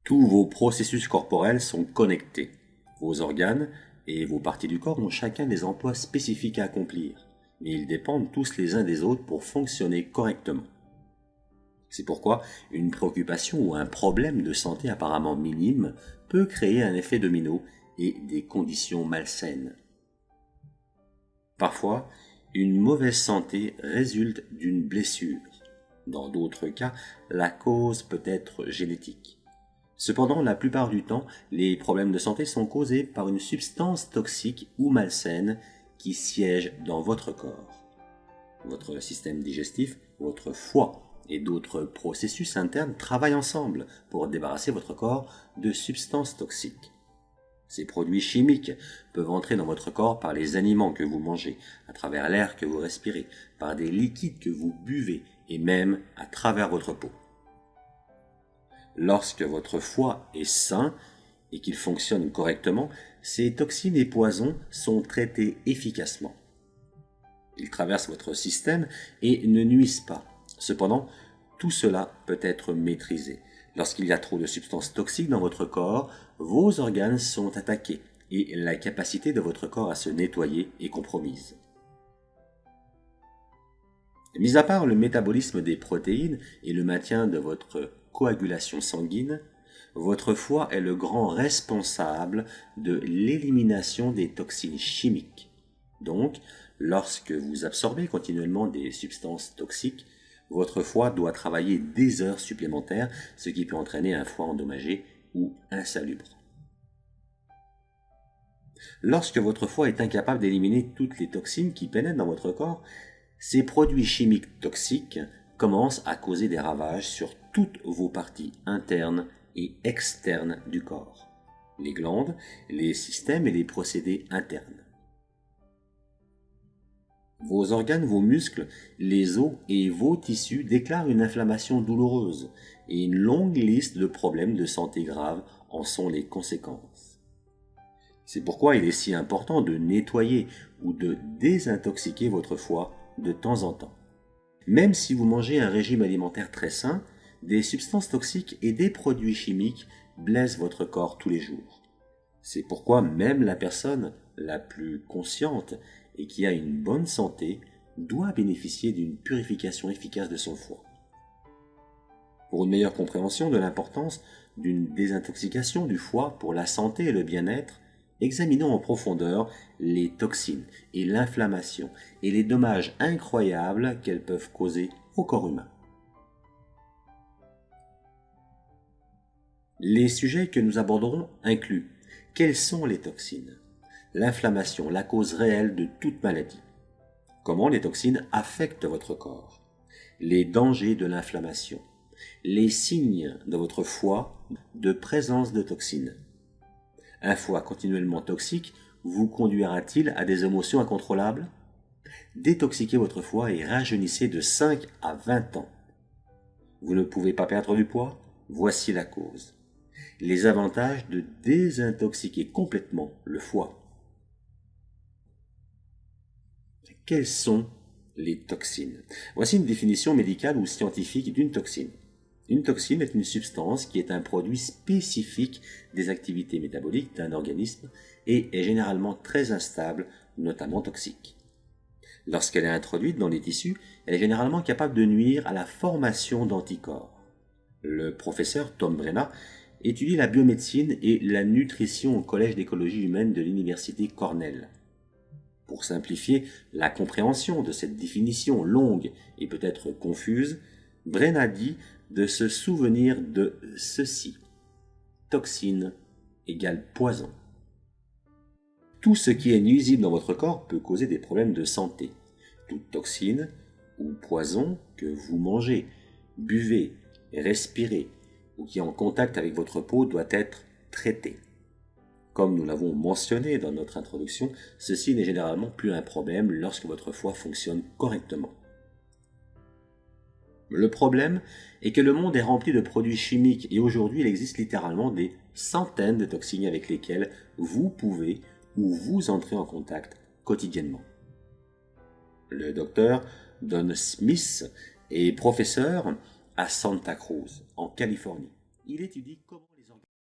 Tous vos processus corporels sont connectés. Vos organes et vos parties du corps ont chacun des emplois spécifiques à accomplir, mais ils dépendent tous les uns des autres pour fonctionner correctement. C'est pourquoi une préoccupation ou un problème de santé apparemment minime peut créer un effet domino et des conditions malsaines. Parfois, une mauvaise santé résulte d'une blessure. Dans d'autres cas, la cause peut être génétique. Cependant, la plupart du temps, les problèmes de santé sont causés par une substance toxique ou malsaine qui siège dans votre corps. Votre système digestif, votre foie et d'autres processus internes travaillent ensemble pour débarrasser votre corps de substances toxiques. Ces produits chimiques peuvent entrer dans votre corps par les aliments que vous mangez, à travers l'air que vous respirez, par des liquides que vous buvez et même à travers votre peau. Lorsque votre foie est sain et qu'il fonctionne correctement, ces toxines et poisons sont traités efficacement. Ils traversent votre système et ne nuisent pas. Cependant, tout cela peut être maîtrisé. Lorsqu'il y a trop de substances toxiques dans votre corps, vos organes sont attaqués et la capacité de votre corps à se nettoyer est compromise. Mis à part le métabolisme des protéines et le maintien de votre coagulation sanguine, votre foie est le grand responsable de l'élimination des toxines chimiques. Donc, lorsque vous absorbez continuellement des substances toxiques, votre foie doit travailler des heures supplémentaires, ce qui peut entraîner un foie endommagé ou insalubre. Lorsque votre foie est incapable d'éliminer toutes les toxines qui pénètrent dans votre corps, ces produits chimiques toxiques commencent à causer des ravages sur toutes vos parties internes et externes du corps, les glandes, les systèmes et les procédés internes. Vos organes, vos muscles, les os et vos tissus déclarent une inflammation douloureuse et une longue liste de problèmes de santé graves en sont les conséquences. C'est pourquoi il est si important de nettoyer ou de désintoxiquer votre foie de temps en temps. Même si vous mangez un régime alimentaire très sain, des substances toxiques et des produits chimiques blessent votre corps tous les jours. C'est pourquoi même la personne la plus consciente et qui a une bonne santé doit bénéficier d'une purification efficace de son foie. Pour une meilleure compréhension de l'importance d'une désintoxication du foie pour la santé et le bien-être, examinons en profondeur les toxines et l'inflammation et les dommages incroyables qu'elles peuvent causer au corps humain. Les sujets que nous aborderons incluent: quelles sont les toxines? L'inflammation, la cause réelle de toute maladie. Comment les toxines affectent votre corps? Les dangers de l'inflammation. Les signes de votre foie de présence de toxines. Un foie continuellement toxique vous conduira-t-il à des émotions incontrôlables? Détoxiquez votre foie et rajeunissez de 5 à 20 ans. Vous ne pouvez pas perdre du poids? Voici la cause. Les avantages de désintoxiquer complètement le foie. Quelles sont les toxines? Voici une définition médicale ou scientifique d'une toxine. Une toxine est une substance qui est un produit spécifique des activités métaboliques d'un organisme et est généralement très instable, notamment toxique. Lorsqu'elle est introduite dans les tissus, elle est généralement capable de nuire à la formation d'anticorps. Le professeur Tom Brenna étudie la biomédecine et la nutrition au Collège d'écologie humaine de l'Université Cornell. Pour simplifier la compréhension de cette définition longue et peut-être confuse, Brenna dit de se souvenir de ceci: toxine égale poison. Tout ce qui est nuisible dans votre corps peut causer des problèmes de santé. Toute toxine ou poison que vous mangez, buvez, respirez ou qui est en contact avec votre peau doit être traitée. Comme nous l'avons mentionné dans notre introduction, ceci n'est généralement plus un problème lorsque votre foie fonctionne correctement. Le problème est que le monde est rempli de produits chimiques et aujourd'hui il existe littéralement des centaines de toxines avec lesquelles vous pouvez ou vous entrez en contact quotidiennement. Le docteur Don Smith est professeur à Santa Cruz, en Californie. Il étudie comment les les organes